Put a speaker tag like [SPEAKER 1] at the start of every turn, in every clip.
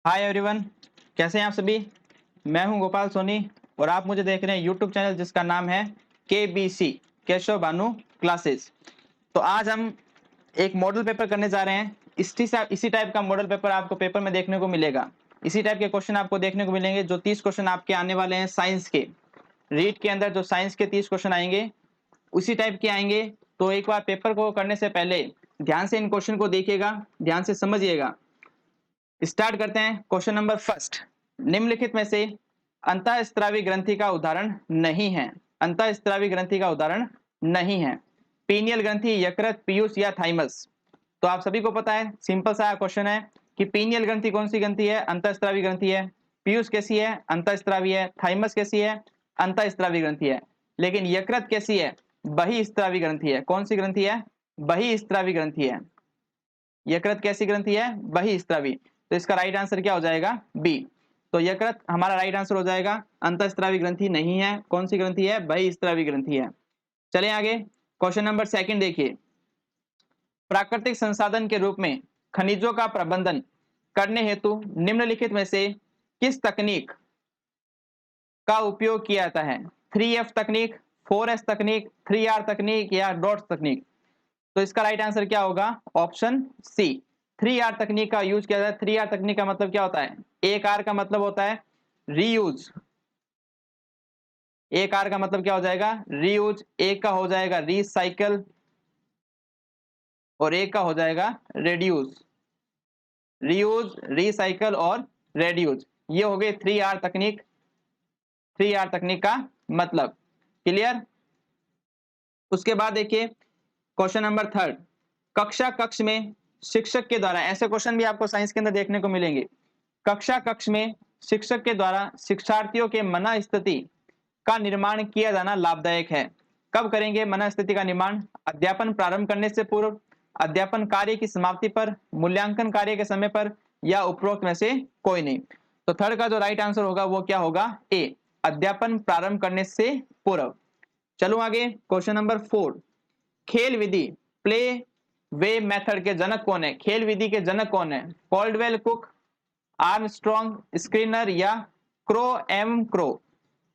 [SPEAKER 1] Hi everyone, कैसे हैं आप सभी। मैं हूं गोपाल सोनी और आप मुझे देख रहे हैं यूट्यूब चैनल जिसका नाम है KBC केशव बानू क्लासेस। तो आज हम एक मॉडल पेपर करने जा रहे हैं। इसी टाइप का मॉडल पेपर आपको पेपर में देखने को मिलेगा। इसी टाइप के क्वेश्चन आपको देखने को मिलेंगे। जो 30 क्वेश्चन आपके आने वाले हैं साइंस के, रीड के अंदर जो साइंस के 30 क्वेश्चन आएंगे उसी टाइप के आएंगे। तो एक बार पेपर को करने से पहले ध्यान से इन क्वेश्चन को देखिएगा, ध्यान से समझिएगा। स्टार्ट करते हैं। क्वेश्चन नंबर फर्स्ट, निम्नलिखित में से अंतःस्रावी ग्रंथि का उदाहरण नहीं है। अंतःस्रावी ग्रंथि का उदाहरण नहीं है। पीनियल ग्रंथि, यकृत, पीयूष या थाइमस। तो आप सभी को पता है, सिंपल सा क्वेश्चन है कि पीनियल ग्रंथि कौन सी ग्रंथि है? अंतःस्रावी ग्रंथि है। पीयूष कैसी है? अंतःस्रावी है। थाइमस कैसी है? अंतःस्रावी ग्रंथि है। लेकिन यकृत कैसी है? बहिस्रावी ग्रंथि है। कौन सी ग्रंथि है? बहिस्रावी ग्रंथि है। यकृत कैसी ग्रंथि है? बहिस्रावी। तो इसका राइट आंसर क्या हो जाएगा? बी। तो यकृत हमारा राइट आंसर हो जाएगा। अंतःस्रावी ग्रंथि नहीं है। कौन सी ग्रंथि है? बहिस्रावी ग्रंथि है। चलें आगे। क्वेश्चन नंबर सेकंड देखिए, प्राकृतिक संसाधन के रूप में खनिजों का प्रबंधन करने हेतु निम्नलिखित में से किस तकनीक का उपयोग किया जाता है? 3F तकनीक, 4S तकनीक, 3R तकनीक या डॉट्स तकनीक। तो इसका राइट आंसर क्या होगा? ऑप्शन सी, 3R तकनीक का यूज किया जाता है। 3R तकनीक का मतलब क्या होता है? एक आर का मतलब होता है रीयूज। एक आर का मतलब क्या हो जाएगा? रीयूज। एक का हो जाएगा रीसाइकल और एक का हो जाएगा रेड्यूस। रीयूज, रीसाइकल और रेड्यूज, ये हो गए 3R तकनीक। 3R तकनीक का मतलब क्लियर। उसके बाद देखिए क्वेश्चन नंबर थर्ड, कक्ष में शिक्षक के द्वारा, ऐसे क्वेश्चन भी आपको साइंस के अंदर देखने को मिलेंगे। कक्ष में शिक्षक के द्वारा शिक्षार्थियों के मन स्थिति का निर्माण किया जाना लाभदायक है। कब करेंगे मन स्थिति का निर्माण? अध्यापन प्रारंभ करने से पूर्व, अध्यापन कार्य की समाप्ति पर, मूल्यांकन कार्य के समय पर या उपरोक्त में से कोई नहीं। तो थर्ड का जो राइट आंसर होगा वो क्या होगा? ए, अध्यापन प्रारंभ करने से पूर्व। चलो आगे। क्वेश्चन नंबर 4, खेल विधि प्ले वे मेथड के जनक कौन है? खेल विधि के जनक कौन है? कॉल्डवेल, कुक, आर्मस्ट्रॉन्ग, स्क्रीनर या क्रो एम क्रो।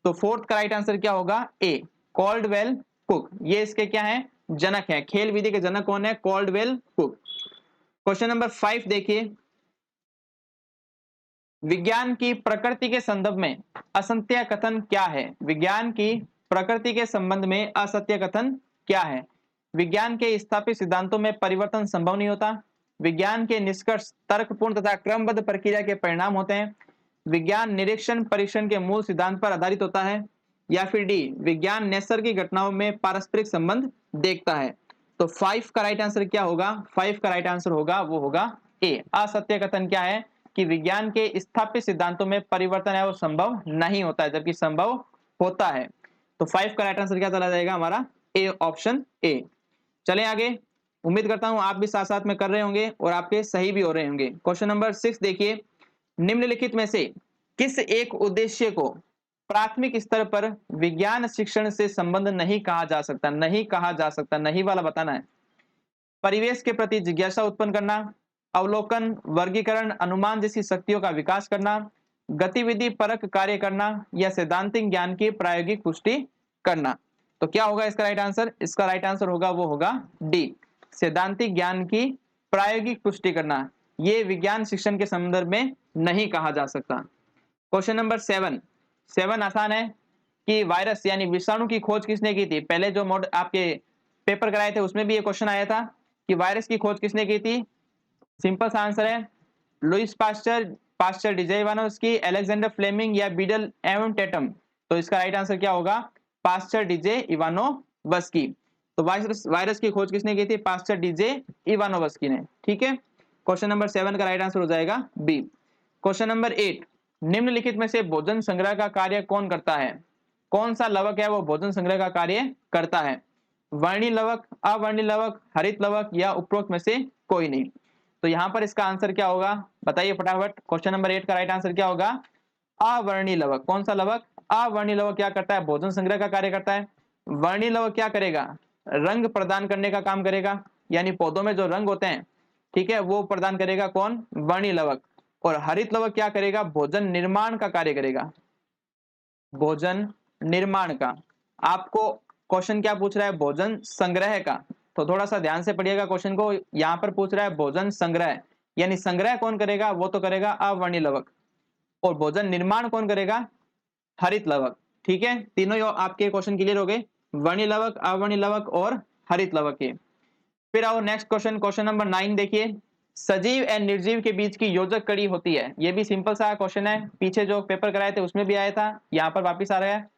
[SPEAKER 1] तो फोर्थ का राइट आंसर क्या होगा? ए, कॉल्डवेल कुक। ये इसके क्या है? जनक है। खेल विधि के जनक कौन है? Caldwell cook. क्वेश्चन नंबर 5 देखिए, विज्ञान की प्रकृति के संदर्भ में असत्य कथन क्या है? विज्ञान की प्रकृति के संबंध में असत्य कथन क्या है? विज्ञान के स्थापित सिद्धांतों में परिवर्तन संभव नहीं होता। विज्ञान के निष्कर्ष तर्कपूर्ण तथा क्रमबद्ध प्रक्रिया के परिणाम होते हैं। विज्ञान निरीक्षण परीक्षण के मूल सिद्धांत पर आधारित होता है। या फिर डी, विज्ञान नैसर्गिक घटनाओं में पारस्परिक संबंध देखता है। तो 5 का राइट आंसर क्या होगा? 5 का राइट आंसर होगा वो होगा ए, असत्य कथन क्या है? कि विज्ञान के स्थापित सिद्धांतों में परिवर्तन है वो संभव नहीं होता है, जबकि संभव होता है। तो 5 का राइट आंसर क्या चला जाएगा हमारा? ए, ऑप्शन ए। चलें आगे। उम्मीद करता हूं आप भी साथ साथ में कर रहे होंगे और आपके सही भी हो रहे होंगे। क्वेश्चन नंबर 6 देखिए, निम्नलिखित में से किस एक उद्देश्य को प्राथमिक स्तर पर विज्ञान शिक्षण से संबंध नहीं कहा जा सकता? नहीं कहा जा सकता, नहीं वाला बताना है। परिवेश के प्रति जिज्ञासा उत्पन्न करना, अवलोकन, वर्गीकरण, अनुमान जैसी शक्तियों का विकास करना, गतिविधि परक कार्य करना या सैद्धांतिक ज्ञान की प्रायोगिक पुष्टि करना। तो क्या होगा इसका राइट आंसर? इसका राइट आंसर होगा वो होगा डी, सैद्धांतिक ज्ञान की प्रायोगिक पुष्टि करना। ये विज्ञान शिक्षण के संदर्भ में नहीं कहा जा सकता। क्वेश्चन नंबर 7, 7 आसान है कि वायरस यानी विषाणु की खोज किसने की थी? पहले जो मोड आपके पेपर कराए थे उसमें भी ये क्वेश्चन आया था कि वायरस की खोज किसने की थी। सिंपल सा आंसर है Louis Pasteur, Pasteur DJ Ivanovsky, Alexander Fleming या बीडल एवं टेटम। तो इसका राइट आंसर क्या होगा? Pasteur DJ Ivanovsky. तो वायरस की खोज किसने की थी? पास्चर डीजे इवानोव्स्की ने। ठीक है, क्वेश्चन नंबर 7 का राइट आंसर हो जाएगा बी। क्वेश्चन नंबर 8, निम्नलिखित में से भोजन संग्रह का कार्य कौन करता है? कौन सा लवक है वो भोजन संग्रह का कार्य करता है? वर्णी लवक, अवर्णी लवक, हरित लवक या उपरोक्त में से कोई नहीं। तो यहां पर इसका आंसर क्या होगा? बताइए फटाफट। क्वेश्चन नंबर 8 का राइट आंसर क्या होगा? अवर्णी लवक। कौन सा लवक? अवर्णी लवक क्या करता है? भोजन संग्रह का कार्य करता है। वर्णी लवक क्या करेगा? रंग प्रदान करने का काम करेगा, यानी पौधों में जो रंग होते हैं, ठीक है, वो प्रदान करेगा कौन? वर्णी लवक। और हरित लवक क्या करेगा, भोजन निर्माण का कार्य करेगा, भोजन निर्माण का। आपको क्वेश्चन क्या पूछ रहा है, भोजन संग्रह का, तो थोड़ा सा ध्यान से पढ़िएगा क्वेश्चन को। यहां पर पूछ रहा है भोजन संग्रह, यानी संग्रह कौन करेगा, वो तो करेगा अवर्णीय लवक, और भोजन निर्माण कौन करेगा, हरित लवक। ठीक है, तीनों आपके क्वेश्चन क्लियर हो गए, वर्णीय लवक, अवर्णीय लवक और हरित लवक के। फिर आओ नेक्स्ट क्वेश्चन, क्वेश्चन नंबर 9 देखिए, सजीव एंड निर्जीव के बीच की योजक कड़ी होती है। ये भी सिंपल सा क्वेश्चन है, पीछे जो पेपर कराए थे उसमें भी आया था, यहाँ पर वापिस आ रहा है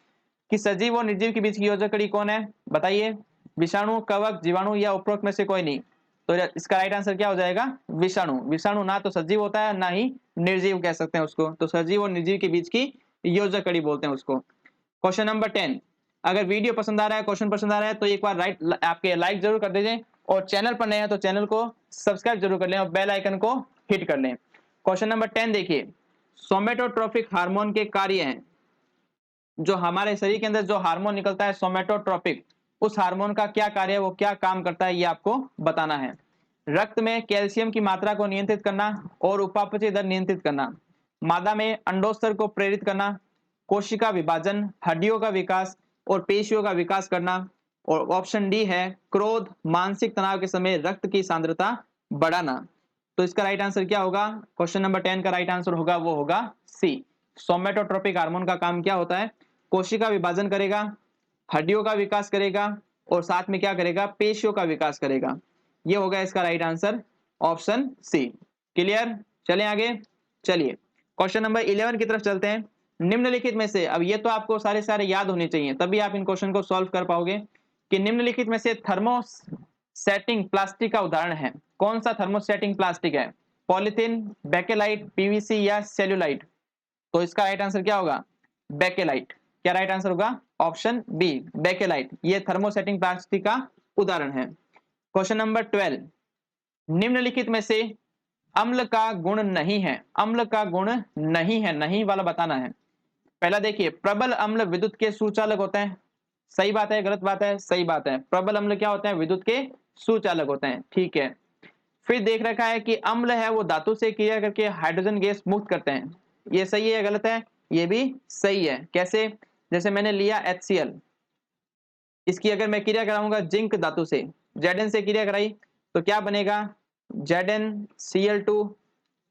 [SPEAKER 1] कि सजीव और निर्जीव के बीच की योजक कड़ी कौन है, बताइए। विषाणु, कवक, जीवाणु या उपरोक्त में से कोई नहीं। तो इसका राइट आंसर क्या हो जाएगा, विषाणु। विषाणु ना तो सजीव होता है ना ही निर्जीव कह सकते हैं उसको, तो सजीव और निर्जीव के बीच की योजक कड़ी बोलते हैं उसको। क्वेश्चन नंबर 10, अगर वीडियो पसंद आ रहा है, क्वेश्चन पसंद आ रहा है तो एक बार आपके लाइक जरूर कर दीजिए, और चैनल पर नए हैं तो चैनल को सब्सक्राइब जरूर कर लें और बेल आइकन को हिट कर लें। क्वेश्चन नंबर 10 देखिए, सोमेटोट्रोपिक हार्मोन के कार्य हैं। जो हमारे शरीर के अंदर जो हार्मोन निकलता है सोमेटोट्रोपिक, उस हार्मोन का क्या कार्य है, वो क्या काम करता है, ये आपको बताना है। रक्त में कैल्शियम की मात्रा को नियंत्रित करना और उपापचय दर नियंत्रित करना, मादा में अंडोत्सर्ग को प्रेरित करना, कोशिका विभाजन, हड्डियों का विकास और पेशियों का विकास करना, और ऑप्शन डी है क्रोध, मानसिक तनाव के समय रक्त की सांद्रता बढ़ाना। तो इसका राइट आंसर क्या होगा, क्वेश्चन नंबर 10 का राइट आंसर होगा वो होगा सी। सोमेटोट्रोपिक हार्मोन का काम क्या होता है, कोशिका विभाजन करेगा, हड्डियों का विकास करेगा और साथ में क्या करेगा, पेशियों का विकास करेगा। ये होगा इसका right answer, option C. Clear, चलें आगे। चलिए क्वेश्चन नंबर 11 की तरफ चलते हैं। निम्नलिखित में से, अब ये तो आपको सारे सारे याद होने चाहिए तभी आप इन क्वेश्चन को सॉल्व कर पाओगे, कि निम्नलिखित में से थर्मोसेटिंग प्लास्टिक का उदाहरण है। कौन सा थर्मोसेटिंग प्लास्टिक है, पॉलिथीन, बेकेलाइट, पीवीसी या सेल्यूलाइट। तो इसका राइट आंसर क्या होगा, बेकेलाइट। क्या राइट आंसर होगा, ऑप्शन बी, बेकेलाइट। ये थर्मोसेटिंग प्लास्टिक का उदाहरण है। क्वेश्चन नंबर 12, निम्नलिखित में से अम्ल का गुण नहीं है, अम्ल का गुण नहीं है, नहीं वाला बताना है। पहला देखिए, प्रबल अम्ल विद्युत के सुचालक होते हैं। सही बात है, गलत बात है, सही बात है। प्रबल अम्ल क्या होते हैं, विद्युत के सुचालक होते हैं, ठीक है। फिर देख रखा है कि अम्ल है वो धातु से क्रिया करके हाइड्रोजन गैस मुक्त करते हैं। ये सही है, गलत है, ये भी सही है। कैसे, जैसे मैंने लिया HCl, इसकी अगर मैं क्रिया कराऊंगा जिंक धातु से, Zn से क्रिया कराई तो क्या बनेगा, ZnCl2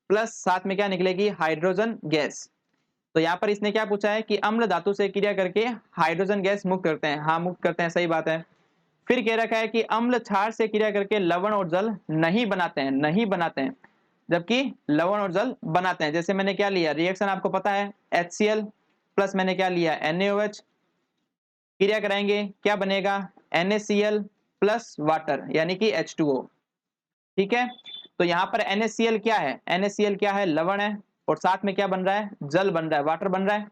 [SPEAKER 1] प्लस साथ में क्या निकलेगी, हाइड्रोजन गैस। तो यहाँ पर इसने क्या पूछा है कि अम्ल धातु से क्रिया करके हाइड्रोजन गैस मुक्त करते हैं, हाँ मुक्त करते हैं, सही बात है। फिर कह रखा है कि अम्ल क्षार से क्रिया करके लवण और जल नहीं बनाते हैं, नहीं बनाते हैं, जबकि लवण और जल बनाते हैं। जैसे मैंने क्या लिया, रिएक्शन आपको पता है, HCl प्लस मैंने क्या लिया, NaOH, क्रिया कराएंगे क्या बनेगा, NaCl प्लस वाटर यानी कि H2O। ठीक है, तो यहाँ पर NaCl क्या है, NaCl क्या है, लवण है, और साथ में क्या बन रहा है, जल बन रहा है, वाटर बन रहा है।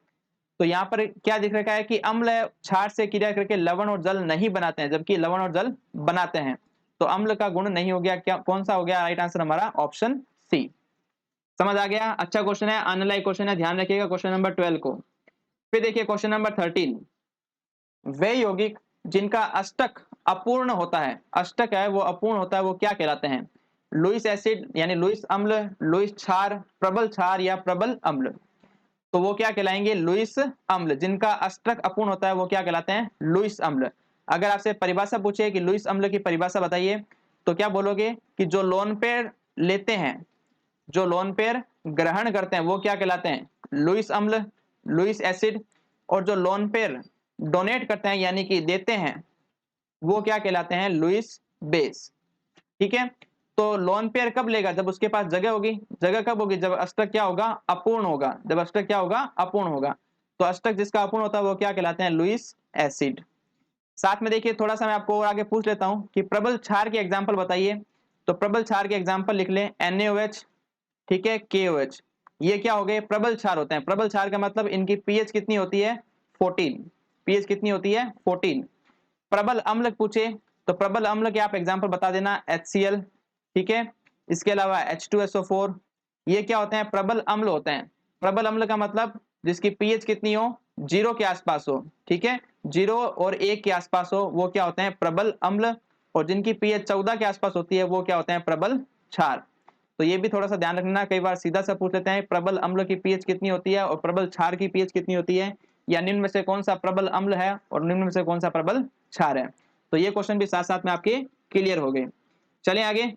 [SPEAKER 1] तो यहाँ पर क्या दिख रखा है कि अम्ल क्षार से क्रिया करके लवण और जल नहीं बनाते हैं, जबकि लवण और जल बनाते हैं। तो अम्ल का गुण नहीं हो गया, क्या कौन सा हो गया, राइट आंसर हमारा ऑप्शन सी। समझ आ गया, अच्छा क्वेश्चन है, आने लायक क्वेश्चन है, ध्यान रखिएगा क्वेश्चन नंबर 12 को। फिर देखिए क्वेश्चन नंबर 13, वे यौगिक जिनका अष्टक अपूर्ण होता है, अष्टक है वो अपूर्ण होता है, वो क्या कहलाते हैं, लुईस एसिड यानी लुईस अम्ल, लुईस क्षार, प्रबल क्षार या प्रबल अम्ल। तो वो क्या कहलाएंगे, लुईस अम्ल। जिनका अष्टक अपूर्ण होता है वो क्या कहलाते हैं, लुईस अम्ल। अगर आपसे परिभाषा पूछे कि लुईस अम्ल की परिभाषा बताइए, तो क्या बोलोगे कि जो लोन पेयर लेते हैं, जो लोन पेयर ग्रहण करते हैं वो क्या कहलाते हैं, लुईस अम्ल, लुईस एसिड। और जो लोन पेयर डोनेट करते हैं यानी कि देते हैं, वो क्या कहलाते हैं, लुईस बेस। ठीक है, तो लोन पेयर कब लेगा, जब उसके पास जगह होगी। जगह कब होगी, जब अष्टक क्या होगा, अपूर्ण होगा। जब अष्टक क्या होगा, अपूर्ण होगा। तो अष्टक जिसका अपूर्ण होता है वो क्या कहलाते हैं, लुईस एसिड। साथ में देखिए थोड़ा सा मैं आपको और आगे पूछ लेता हूं कि प्रबल क्षार के एग्जांपल बताइए। तो प्रबल क्षार के एग्जांपल लिख लें, NaOH, ठीक है, KOH। ये क्या हो गए, प्रबल क्षार होते हैं। प्रबल क्षार का मतलब इनकी pH कितनी होती है, 14। pH कितनी होती है, 14। प्रबल अम्ल पूछे तो प्रबल अम्ल के आप एग्जांपल बता देना, HCl, ठीक है, इसके अलावा H2SO4। ये क्या होते हैं, प्रबल अम्ल होते हैं। प्रबल अम्ल का मतलब जिसकी pH कितनी हो, 0 के आसपास हो, ठीक है, 0 और 1 के आसपास हो, वो क्या होते हैं, प्रबल अम्ल। और जिनकी pH 14 के आसपास होती है वो क्या होते हैं, प्रबल क्षार। तो ये भी थोड़ा सा ध्यान रखना, कई बार सीधा सा पूछ लेते हैं प्रबल अम्ल की पीएच कितनी होती है और प्रबल क्षार की पीएच कितनी होती है, या निम्न में से कौन सा प्रबल अम्ल है और निम्न में से कौन सा प्रबल क्षार है। तो ये क्वेश्चन भी साथ साथ में आपके क्लियर हो गए। चलिए आगे,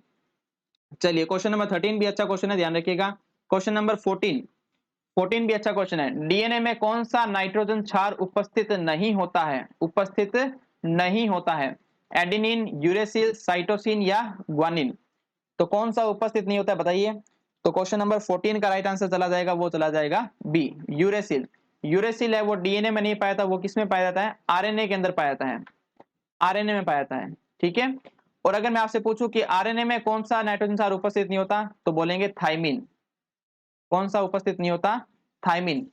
[SPEAKER 1] चलिए क्वेश्चन नंबर 13 भी अच्छा क्वेश्चन है, ध्यान रखिएगा। क्वेश्चन नंबर 14 भी अच्छा क्वेश्चन है। डीएनए में कौन सा नाइट्रोजन क्षार उपस्थित नहीं होता है, उपस्थित नहीं होता है? एडेनिन, यूरेसिल, साइटोसिन या ग्वानिन? तो कौन सा उपस्थित नहीं होता है बताइए। तो क्वेश्चन नंबर 14 का राइट आंसर चला जाएगा, वो चला जाएगा बी, यूरेसिल। यूरेसिल है वो डीएनए में नहीं पाया था, वो किस में पाया जाता है? आरएनए के अंदर पाया जाता है, आरएनए में पाया जाता है, ठीक है। और अगर मैं आपसे पूछूं कि आरएनए में कौन सा नाइट्रोजन क्षार उपस्थित नहीं होता, तो बोलेंगे थाइमिन। कौन सा उपस्थित नहीं होता? थाइमिन।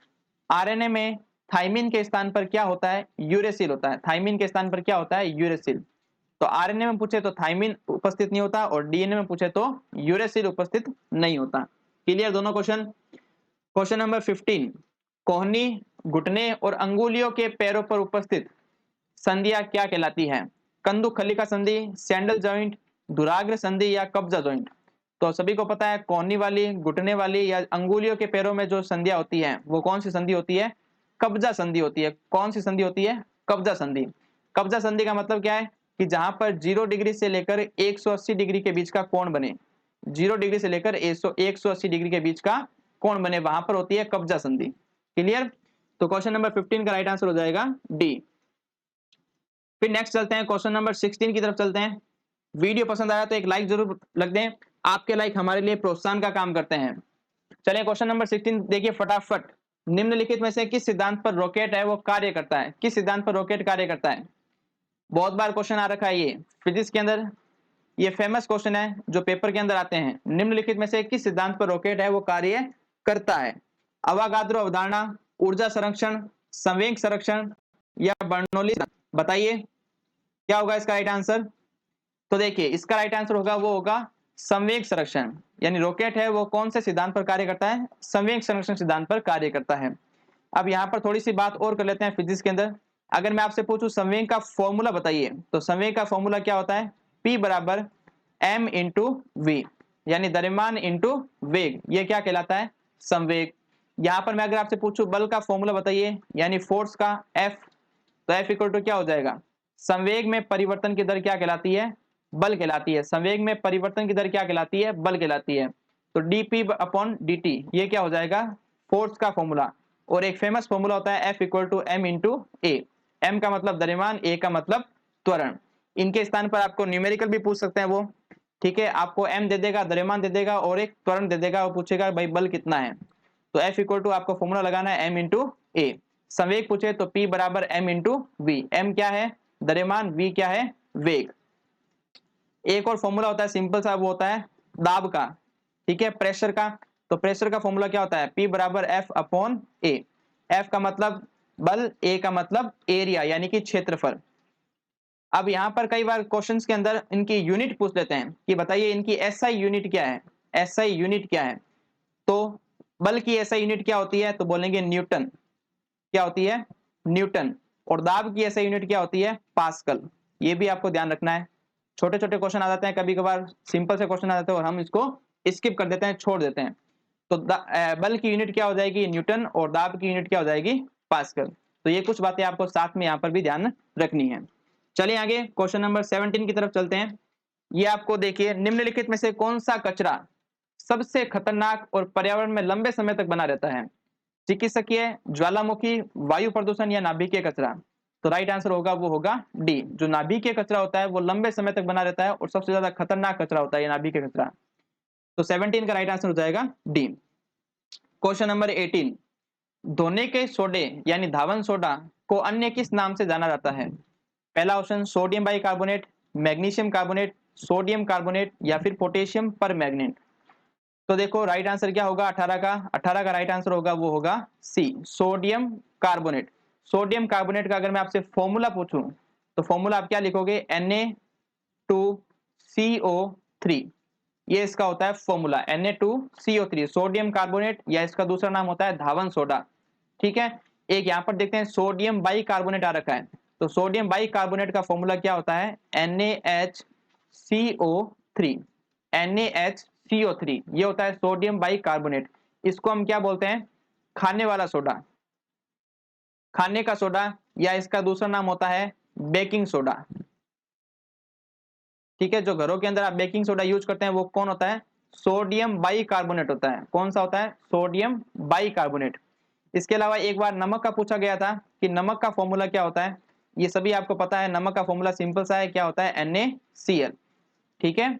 [SPEAKER 1] आरएनए में थाइमिन के स्थान पर क्या होता है? यूरेसिल होता है। थाइमिन के स्थान पर क्या होता है? यूरेसिल। तो आरएनए में पूछे तो थाइमिन उपस्थित नहीं होता और डीएनए में पूछे तो यूरेसिल उपस्थित नहीं होता। क्लियर दोनों क्वेश्चन। क्वेश्चन नंबर 15, कोहनी, घुटने और अंगुलियों के पैरों पर उपस्थित संधियां क्या कहलाती है? कंदुखलिका संधि, सैंडल जॉइंट, धुराग्र संधि या कब्जा जॉइंट? तो सभी को पता है कोहनी वाली, घुटने वाली या अंगुलियों के पैरों में जो संधियां होती है वो कौन सी संधि होती है? कब्जा संधि होती है। कौन सी संधि होती है? कब्जा संधि। कब्जा संधि का मतलब क्या है कि जहां पर 0 डिग्री से लेकर 180 डिग्री के बीच का कोण बने, 0 डिग्री से लेकर 180 डिग्री के बीच का कोण बने, वहां पर होती है कब्जा संधि। क्लियर। तो क्वेश्चन नंबर 15 का राइट आंसर हो जाएगा डी। फिर नेक्स्ट चलते हैं, क्वेश्चन नंबर 16 की तरफ चलते हैं। वीडियो पसंद आया तो एक लाइक जरूर लग दें, आपके लाइक हमारे लिए प्रोत्साहन का काम करते हैं। चलिए क्वेश्चन नंबर 16 देखिए फटाफट। निम्नलिखित में से किस सिद्धांत पर रॉकेट है वो कार्य करता है? किस सिद्धांत पर रॉकेट कार्य करता है? बहुत बार क्वेश्चन आ रखा है ये फिजिक्स के अंदर, ये फेमस क्वेश्चन है जो पेपर के अंदर आते हैं। निम्नलिखित में से किस सिद्धांत पर रॉकेट है वो कार्य करता है? अवागाद्रो अवधारणा, ऊर्जा संरक्षण, संवेग संरक्षण या बर्नौली? बताइए क्या होगा इसका राइट आंसर। तो देखिए इसका राइट आंसर होगा, वो होगा संवेग संरक्षण। यानी रॉकेट है वो कौन से सिद्धांत पर कार्य करता है? संवेग संरक्षण सिद्धांत पर कार्य करता है। अब यहाँ पर थोड़ी सी बात और कर लेते हैं फिजिक्स के अंदर। अगर मैं आपसे पूछूं संवेग का फॉर्मूला बताइए, तो संवेग का फॉर्मूला क्या होता है? P बराबर m इंटू वी, यानी द्रव्यमान इंटू वेग, ये क्या कहलाता है? संवेग। यहाँ पर मैं अगर आपसे पूछूं बल का फॉर्मूला बताइए, यानी फोर्स का F, तो F इक्वल टू क्या हो जाएगा? संवेग में परिवर्तन की दर क्या कहलाती है? बल कहलाती है। संवेग में परिवर्तन की दर क्या कहलाती है? बल कहलाती है। तो dp अपॉन dt ये क्या हो जाएगा? फोर्स का फॉर्मूला। और एक फेमस फॉर्मूला होता है F equal to m into a. m का मतलब द्रव्यमान, a का मतलब त्वरण। इनके स्थान पर आपको न्यूमेरिकल भी पूछ सकते हैं वो, ठीक है। आपको m दे देगा, द्रव्यमान दे देगा और एक त्वरण दे देगा और पूछेगा भाई बल कितना है। तो F इक्वल टू आपको फॉर्मूला लगाना है m इंटू ए। संवेग पूछे तो P बराबर m इंटू वी। m क्या है? द्रव्यमान, v क्या है? वेग। एक और फॉर्मूला होता है सिंपल सा, वो होता है दाब का, ठीक है, प्रेशर का। तो प्रेशर का फॉर्मूला क्या होता है? P बराबर F अपॉन ए। F का मतलब बल, A का मतलब एरिया यानी कि क्षेत्रफल। अब यहाँ पर कई बार क्वेश्चंस के अंदर इनकी यूनिट पूछ लेते हैं कि बताइए इनकी एसआई यूनिट क्या है? एसआई यूनिट क्या है? तो बल की एसआई यूनिट क्या होती है? तो बोलेंगे न्यूटन। क्या होती है? न्यूटन। और दाब की एसआई यूनिट क्या होती है? पास्कल। ये भी आपको ध्यान रखना है। छोटे छोटे क्वेश्चन आ जाते हैं कभी कभार, सिंपल से क्वेश्चन आ जाते हैं और हम इसको स्किप कर देते हैं, छोड़ देते हैं। तो बल की यूनिट क्या हो जाएगी? न्यूटन। और दाब की यूनिट क्या हो जाएगी? पास्कल। तो ये कुछ बातें आपको साथ में यहाँ पर भी ध्यान रखनी है। चलिए आगे क्वेश्चन नंबर 17 की तरफ चलते हैं। ये आपको देखिए, निम्नलिखित में से कौन सा कचरा सबसे खतरनाक और पर्यावरण में लंबे समय तक बना रहता है? चिकित्सकीय, ज्वालामुखी, वायु प्रदूषण या नाभिकीय कचरा? तो राइट आंसर होगा, वो होगा डी। जो नाभिकीय कचरा होता है वो लंबे समय तक बना रहता है और सबसे ज्यादा खतरनाक कचरा होता है ये नाभिकीय कचरा। तो 17 का राइट आंसर हो जाएगा डी। क्वेश्चन नंबर 18, धोने के सोडे यानी धावन सोडा को अन्य किस नाम से जाना जाता है? पहला option sodium bicarbonate, magnesium carbonate, sodium carbonate या फिर पोटेशियम परमैंगनेट? तो देखो राइट आंसर क्या होगा 18 का राइट आंसर होगा, वो होगा सी, सोडियम कार्बोनेट। सोडियम कार्बोनेट का अगर मैं आपसे फॉर्मूला पूछूं तो फॉर्मूला आप क्या लिखोगे? Na2CO3, ये इसका होता है फॉर्मूला Na2CO3, सोडियम कार्बोनेट, या इसका दूसरा नाम होता है धावन सोडा, ठीक है। एक यहाँ पर देखते हैं सोडियम बाइकार्बोनेट आ रखा है, तो सोडियम बाइकार्बोनेट का फॉर्मूला क्या होता है? NaHCO3, NaHCO3 CO3, ये होता है सोडियम बाइकार्बोनेट। इसको हम क्या बोलते हैं? खाने वाला सोडा, खाने का सोडा, या इसका दूसरा नाम होता है बेकिंग सोडा। ठीक है, जो घरों के अंदर आप बेकिंग सोडा यूज करते हैं वो कौन होता है? सोडियम बाइकार्बोनेट होता है। कौन सा होता है? Sodium bicarbonate. इसके अलावा एक बार नमक का पूछा गया था कि नमक का फॉर्मूला क्या होता है। ये सभी आपको पता है, नमक का फॉर्मूला सिंपल सा है, क्या होता है? NaCl। ठीक है,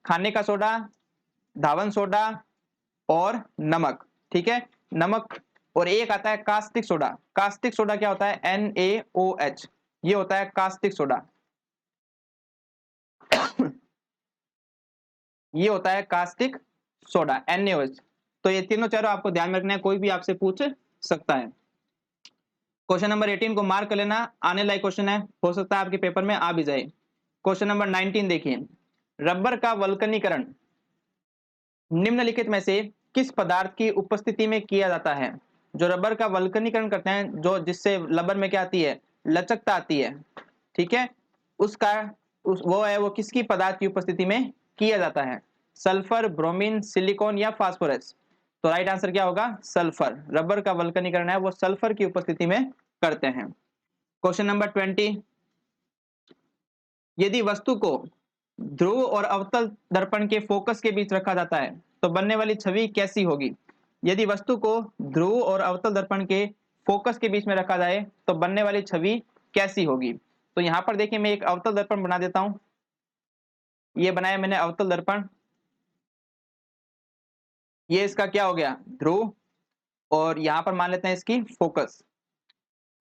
[SPEAKER 1] खाने का सोडा, धावन सोडा और नमक। ठीक है, नमक। और एक आता है कास्टिक सोडा। कास्टिक सोडा क्या होता है? NaOH, ये होता है कास्टिक सोडा। ये होता है कास्टिक सोडा, NaOH। तो ये तीनों चारों आपको ध्यान में रखना है, कोई भी आपसे पूछ सकता है। क्वेश्चन नंबर 18 को मार्क कर लेना, आने लायक क्वेश्चन है, हो सकता है आपके पेपर में आ भी जाए। क्वेश्चन नंबर 19 देखिए, रबर का वल्कनीकरण निम्नलिखित में से किस पदार्थ की उपस्थिति में किया जाता है? जो रबर का वल्कनीकरण करते हैं, जो जिससे रबर में क्या आती है? लचकता आती है। ठीक है, उसका वो किसकी पदार्थ की उपस्थिति में किया जाता है? सल्फर, ब्रोमीन, सिलिकॉन या फास्फोरस? तो राइट आंसर क्या होगा? सल्फर। रबर का वल्कनीकरण है वो सल्फर की उपस्थिति में करते हैं। क्वेश्चन नंबर 20, यदि वस्तु को ध्रुव और अवतल दर्पण के फोकस के बीच रखा जाता है तो बनने वाली छवि कैसी होगी? यदि वस्तु को ध्रुव और अवतल दर्पण के फोकस के बीच में रखा जाए तो बनने वाली छवि कैसी होगी? तो यहां पर देखिए, मैं एक अवतल दर्पण बना देता हूं। ये बनाया मैंने अवतल दर्पण। ये इसका क्या हो गया? ध्रुव। और यहां पर मान लेते हैं इसकी फोकस,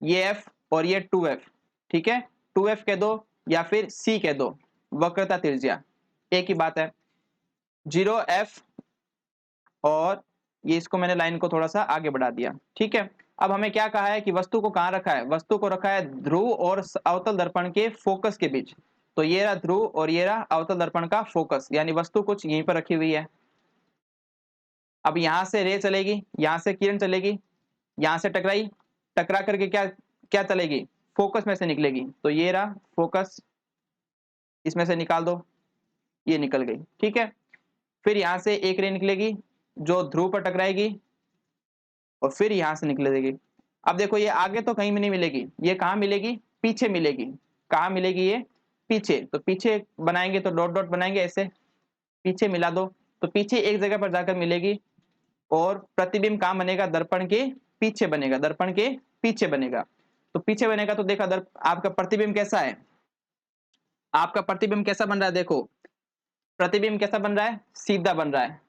[SPEAKER 1] ये F और ये 2F। ठीक है, 2F कह दो या फिर C कह दो, वक्रता त्रिज्या एक ही बात है। 0F, और ये इसको मैंने लाइन को थोड़ा सा आगे बढ़ा दिया। ठीक है, अब हमें क्या कहा है कि वस्तु को कहां रखा है? वस्तु को रखा है ध्रुव और अवतल दर्पण के फोकस के बीच। तो ये रहा ध्रुव और ये रहा अवतल दर्पण का फोकस, यानी वस्तु कुछ यहीं पर रखी हुई है। अब यहां से रे चलेगी, यहां से किरण चलेगी, यहां से टकराई, टकरा करके क्या क्या चलेगी? फोकस में से निकलेगी। तो ये रहा फोकस, इसमें से निकाल दो, ये निकल गई। ठीक है, फिर यहां से एक रे निकलेगी जो ध्रुव पर टकराएगी और फिर यहां से निकलेगी। अब देखो, ये आगे तो कहीं भी नहीं मिलेगी, ये कहां मिलेगी? पीछे मिलेगी। कहां मिलेगी? ये पीछे। तो पीछे बनाएंगे तो डॉट डॉट बनाएंगे ऐसे, पीछे मिला दो, तो पीछे एक जगह पर जाकर मिलेगी। और प्रतिबिंब कहां बनेगा? दर्पण के पीछे बनेगा, दर्पण के पीछे बनेगा। तो पीछे बनेगा तो देखा आपका प्रतिबिंब कैसा है? आपका प्रतिबिंब कैसा बन रहा है? देखो, प्रतिबिंब कैसा बन रहा है? सीधा बन रहा है।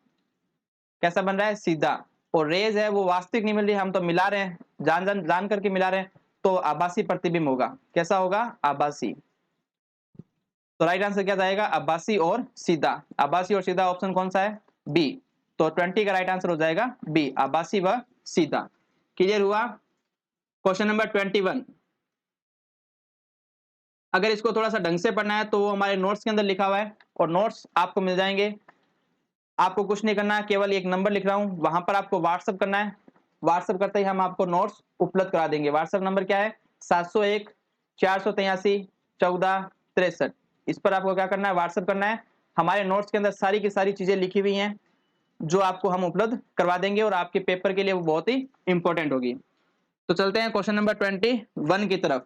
[SPEAKER 1] कैसा बन रहा है? सीधा। और रेज है वो वास्तविक नहीं मिल रही, हम तो मिला रहे हैं, जान जान जान करके मिला रहे हैं, तो आभासी प्रतिबिंब होगा। कैसा होगा? आभासी। तो राइट आंसर क्या जाएगा? आभासी और सीधा। आभासी और सीधा ऑप्शन कौन सा है? बी। तो 20 का राइट आंसर हो जाएगा बी, आभासी व सीधा। क्लियर हुआ? क्वेश्चन नंबर 21, अगर इसको थोड़ा सा ढंग से पढ़ना है तो वो हमारे नोट्स के अंदर लिखा हुआ है, और नोट्स आपको मिल जाएंगे। आपको कुछ नहीं करना है, केवल एक नंबर लिख रहा हूं, वहां पर आपको व्हाट्सअप करना है। व्हाट्सअप करते ही हम आपको नोट्स उपलब्ध करा देंगे। व्हाट्सअप नंबर क्या है? 701 483 1463। इस पर आपको क्या करना है? व्हाट्सअप करना है। हमारे नोट्स के अंदर सारी की सारी चीजें लिखी हुई हैं जो आपको हम उपलब्ध करवा देंगे, और आपके पेपर के लिए वो बहुत ही इंपॉर्टेंट होगी। तो चलते हैं क्वेश्चन नंबर 21 की तरफ।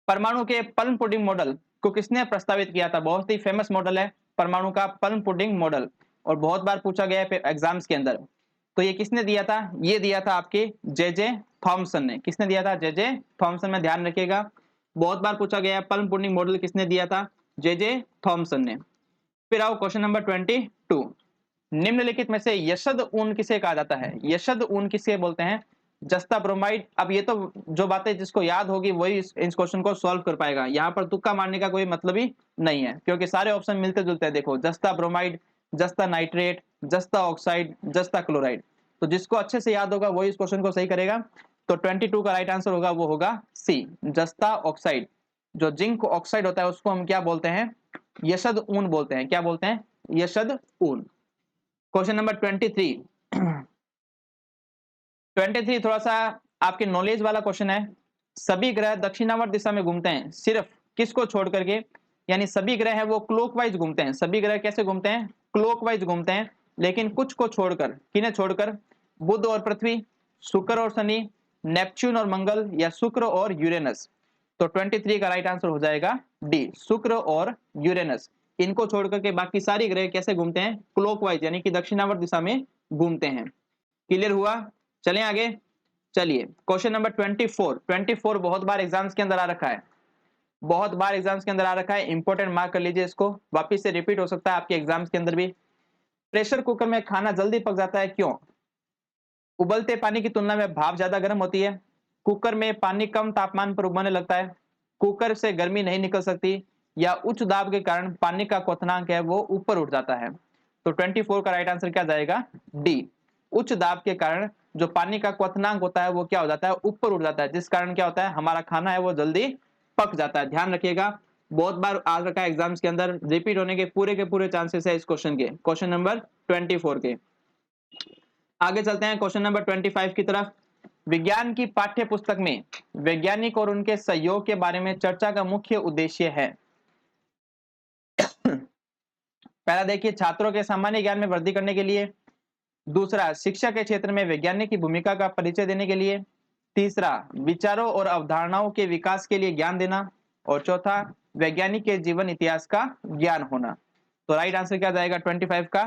[SPEAKER 1] परमाणु के पल्म पुडिंग मॉडल को किसने प्रस्तावित किया था? बहुत ही फेमस मॉडल है परमाणु का पल्म पुडिंग मॉडल, और बहुत बार पूछा गया है एग्जाम्स के अंदर। तो ये किसने दिया था? ये दिया था आपके जे थॉमसन ने। किसने दिया था? जे थॉमसन में, ध्यान रखिएगा, बहुत बार पूछा गया है पल्म पुडिंग मॉडल किसने दिया था? जे थॉमसन ने। फिर आओ क्वेश्चन नंबर 22, निम्नलिखित में से यशद ऊन किसे कहा जाता है? यशद ऊन किसे बोलते हैं? जस्ता ब्रोमाइड। अब ये तो जो बातें जिसको याद होगी वही इस क्वेश्चन को सॉल्व कर पाएगा, यहाँ पर तुक्का मारने का कोई मतलब ही नहीं है, क्योंकि सारे ऑप्शन मिलते जुलते हैं। देखो, जस्ता ब्रोमाइड, जस्ता नाइट्रेट, जस्ता ऑक्साइड, जस्ता क्लोराइड। तो जिसको अच्छे से याद होगा वही इस क्वेश्चन को सही करेगा। तो 22 का राइट आंसर होगा, वो होगा सी, जस्ता ऑक्साइड। जो जिंक ऑक्साइड होता है उसको हम क्या बोलते हैं? यशद ऊन बोलते हैं। क्या बोलते हैं? यशद ऊन। क्वेश्चन नंबर 23, 23 थोड़ा सा आपके नॉलेज वाला क्वेश्चन है। सभी ग्रह दक्षिणावर्त दिशा में घूमते हैं, सिर्फ किसको छोड़ करके? यानी सभी ग्रह हैं वो क्लॉकवाइज घूमते हैं। सभी ग्रह कैसे घूमते हैं? क्लॉकवाइज घूमते हैं, लेकिन कुछ को छोड़कर, किन्हें छोड़कर? बुध और पृथ्वी, शुक्र और शनि, नेपच्यून और मंगल, या शुक्र और यूरेनस। तो 23 का राइट आंसर हो जाएगा डी, शुक्र और यूरेनस। इनको छोड़कर के बाकी सारी ग्रह कैसे घूमते हैं? क्लॉकवाइज, यानी कि दक्षिणावर्त दिशा में घूमते हैं। क्लियर हुआ? चलें आगे। चलिए क्वेश्चन नंबर 24 बहुत बार एग्जाम्स के अंदर आ रखा है, बहुत बार एग्जाम्स के अंदर आ रखा है, इंपॉर्टेंट मार्क कर लीजिए इसको, वापिस से रिपीट हो सकता है आपके एग्जाम्स के अंदर भी। प्रेशर कुकर में खाना जल्दी पक जाता है, क्यों? उबलते पानी की तुलना में भाप ज्यादा गर्म होती है, कुकर में पानी कम तापमान पर उबलने लगता है, कुकर से गर्मी नहीं निकल सकती, या उच्च दाब के कारण पानी का क्वथनांक है वो ऊपर उठ जाता है। तो 24 का राइट आंसर क्या जाएगा? डी, उच्च दाब के कारण जो पानी का क्वथनांक होता है वो क्या हो जाता है? ऊपर उठ जाता है, जिस कारण क्या होता है? हमारा खाना है वो जल्दी पक जाता है। ध्यान रखिएगा, बहुत बार आ रखा है एग्जाम्स के अंदर, रिपीट होने के पूरे चांसेस है इस क्वेश्चन के, क्वेश्चन नंबर 24 के। आगे चलते हैं क्वेश्चन नंबर 25 की तरफ। विज्ञान की पाठ्य पुस्तक में वैज्ञानिक और उनके सहयोग के बारे में चर्चा का मुख्य उद्देश्य है। पहला देखिए, छात्रों के सामान्य ज्ञान में वृद्धि करने के लिए। दूसरा, शिक्षा के क्षेत्र में वैज्ञानिक की भूमिका का परिचय देने के लिए। तीसरा, विचारों और अवधारणाओं के विकास के लिए ज्ञान देना। और चौथा, वैज्ञानिक के जीवन इतिहास का ज्ञान होना। तो राइट आंसर क्या जाएगा? 25 का?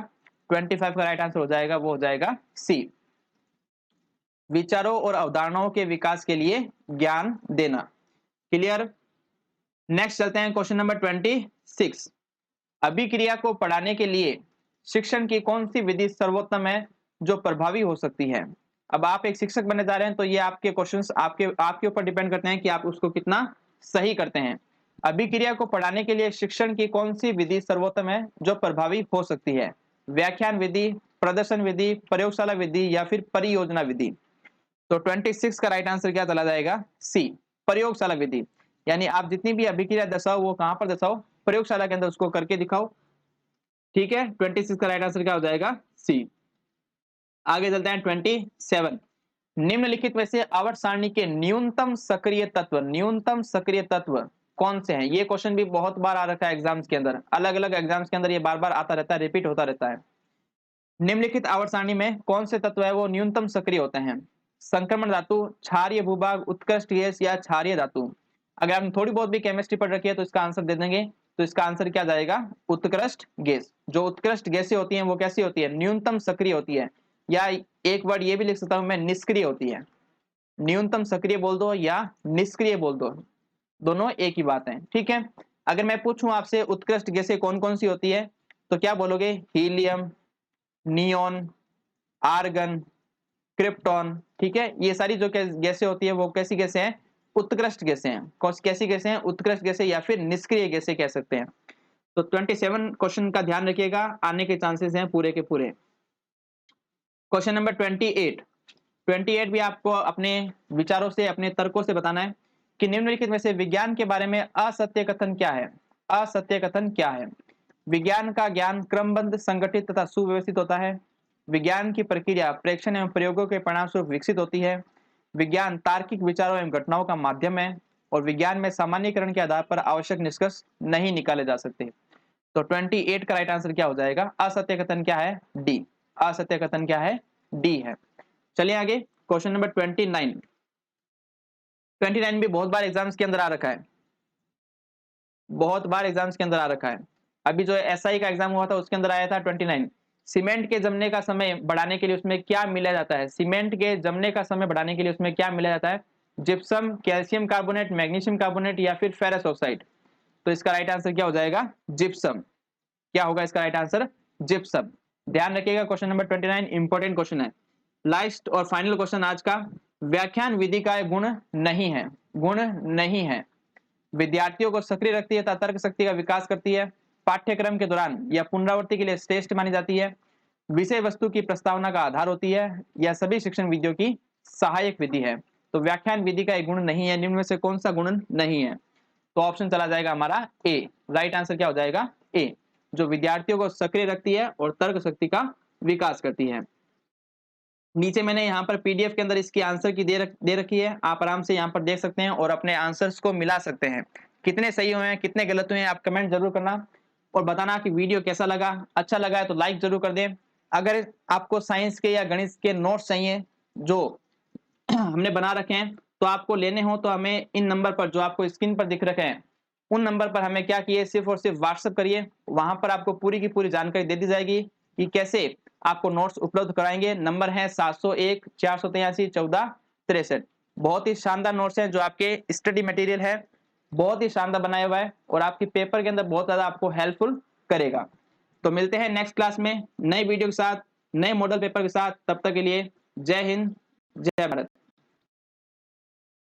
[SPEAKER 1] 25 का राइट आंसर हो जाएगा, वो हो जाएगा सी, विचारों और अवधारणाओं के विकास के लिए ज्ञान देना। क्लियर? नेक्स्ट चलते हैं क्वेश्चन नंबर 26। अभिक्रिया को पढ़ाने के लिए शिक्षण की कौन सी विधि सर्वोत्तम है जो प्रभावी हो सकती है? अब आप एक शिक्षक बनने जा रहे हैं, तो ये आपके क्वेश्चंस आपके ऊपर डिपेंड करते हैं कि आप उसको कितना सही करते हैं। अभिक्रिया को पढ़ाने के लिए शिक्षण की कौन सी विधि सर्वोत्तम है जो प्रभावी हो सकती है? व्याख्यान विधि, प्रदर्शन विधि, प्रयोगशाला विधि, या फिर परियोजना विधि। तो 26 का राइट आंसर क्या चला जाएगा? सी, प्रयोगशाला विधि। यानी आप जितनी भी अभिक्रिया दर्शाओ वो कहां पर दर्शाओ? प्रयोगशाला के अंदर उसको करके दिखाओ। ठीक है, 26 का राइट आंसर क्या हो जाएगा? सी। आगे चलते हैं 27। निम्नलिखित में से आवर्त सारणी के न्यूनतम सक्रिय तत्व कौन से हैं? ये क्वेश्चन भी बहुत बार आ रखा है एग्जाम्स के अंदर, अलग अलग एग्जाम्स के अंदर ये बार बार आता रहता है, रिपीट होता रहता है। निम्नलिखित आवर्त सारणी में कौन से तत्व है वो न्यूनतम सक्रिय होते हैं? संक्रमण धातु, क्षारीय भूभाग, उत्कृष्ट गैस, या क्षारीय धातु। अगर आपने थोड़ी बहुत भी केमिस्ट्री पढ़ रखी है तो इसका आंसर दे देंगे। तो इसका आंसर क्या जाएगा? उत्कृष्ट गैस। जो उत्कृष्ट गैसें होती हैं वो कैसी होती है? न्यूनतम सक्रिय होती है, या एक वर्ड ये भी लिख सकता हूं मैं, निष्क्रिय होती है। न्यूनतम सक्रिय बोल दो या निष्क्रिय बोल दो, दोनों एक ही बात है। ठीक है, अगर मैं पूछूं आपसे उत्कृष्ट गैसें कौन कौन सी होती है, तो क्या बोलोगे? Helium, neon, argon, krypton. ठीक है, ये सारी जो गैसें होती है वो कैसी गैसें हैं? उत्कृष्ट गैसें हैं। कैसी गैसें हैं? उत्कृष्ट गैसें, या फिर निष्क्रिय गैसें कह सकते हैं। तो 27 क्वेश्चन का ध्यान रखिएगा, आने के चांसेस हैं पूरे के पूरे। क्वेश्चन नंबर 28 भी आपको अपने विचारों से, अपने तर्कों से बताना है कि निम्नलिखित में से विज्ञान के बारे में असत्य कथन क्या है? असत्य कथन क्या है? विज्ञान का ज्ञान क्रमबद्ध, संगठित तथा सुव्यवस्थित होता है। विज्ञान की प्रक्रिया प्रेक्षण एवं प्रयोगों के परिणाम स्वरूप विकसित होती है। विज्ञान तार्किक विचारों एवं घटनाओं का माध्यम है। और विज्ञान में सामान्यीकरण के आधार पर आवश्यक निष्कर्ष नहीं निकाले जा सकते। तो 28 का राइट आंसर क्या हो जाएगा? असत्य कथन क्या है? डी। असत्य कथन क्या है? डी है। चलिए आगे, क्वेश्चन नंबर 29 भी बहुत बार एग्जाम्स के अंदर आ रखा है, बहुत बार एग्जाम्स के अंदर आ रखा है। अभी जो एसआई का एग्जाम हुआ था उसके अंदर आया था 29। सीमेंट के जमने का समय बढ़ाने के लिए उसमें क्या मिलाया जाता है? सीमेंट के जमने का समय बढ़ाने के लिए उसमें क्या मिलाया जाता है? Gypsum, calcium carbonate, magnesium carbonate, या फिर फेरस ऑक्साइड। तो इसका राइट आंसर क्या हो जाएगा? जिप्सम। क्या होगा इसका राइट आंसर? जिप्सम। ध्यान रखिएगा, क्वेश्चन नंबर 29 इंपॉर्टेंट क्वेश्चन है। लास्ट और फाइनल क्वेश्चन आज का, व्याख्यान विधि का गुण नहीं है, गुण नहीं है। विद्यार्थियों को सक्रिय रखती है तथा तर्क शक्ति का विकास करती है। पाठ्यक्रम के दौरान या पुनरावृत्ति के लिए श्रेष्ठ मानी जाती है। विषय वस्तु की प्रस्तावना का आधार होती है, या सभी शिक्षण विधियों की सहायक विधि है। तो व्याख्यान विधि का एक गुण नहीं है, निम्न में से कौन सा गुण नहीं है? तो ऑप्शन चला जाएगा हमारा ए। राइट आंसर क्या हो जाएगा? ए, जो विद्यार्थियों को सक्रिय रखती है और तर्क शक्ति का विकास करती है। नीचे मैंने यहाँ पर पीडीएफ के अंदर इसकी आंसर की दे रखी है, आप आराम से यहाँ पर देख सकते हैं और अपने आंसर्स को मिला सकते हैं। कितने सही हुए हैं, कितने गलत हुए हैं, आप कमेंट जरूर करना और बताना कि वीडियो कैसा लगा। अच्छा लगा है तो लाइक जरूर कर दें। अगर आपको साइंस के या गणित के नोट्स चाहिए जो हमने बना रखे हैं, तो आपको लेने हो तो हमें इन नंबर पर जो आपको स्क्रीन पर दिख रखे हैं, उन नंबर पर हमें क्या किए, सिर्फ और सिर्फ व्हाट्सएप करिए। वहां पर आपको पूरी की पूरी जानकारी दे दी जाएगी कि कैसे आपको नोट्स उपलब्ध कराएंगे। नंबर है 701 483 1463। बहुत ही शानदार नोट्स हैं जो आपके स्टडी मटेरियल है, बहुत ही शानदार बनाया हुआ है और आपके पेपर के अंदर बहुत ज्यादा आपको हेल्पफुल करेगा। तो मिलते हैं नेक्स्ट क्लास में नए वीडियो के साथ, नए मॉडल पेपर के साथ। तब तक के लिए जय हिंद, जय भारत।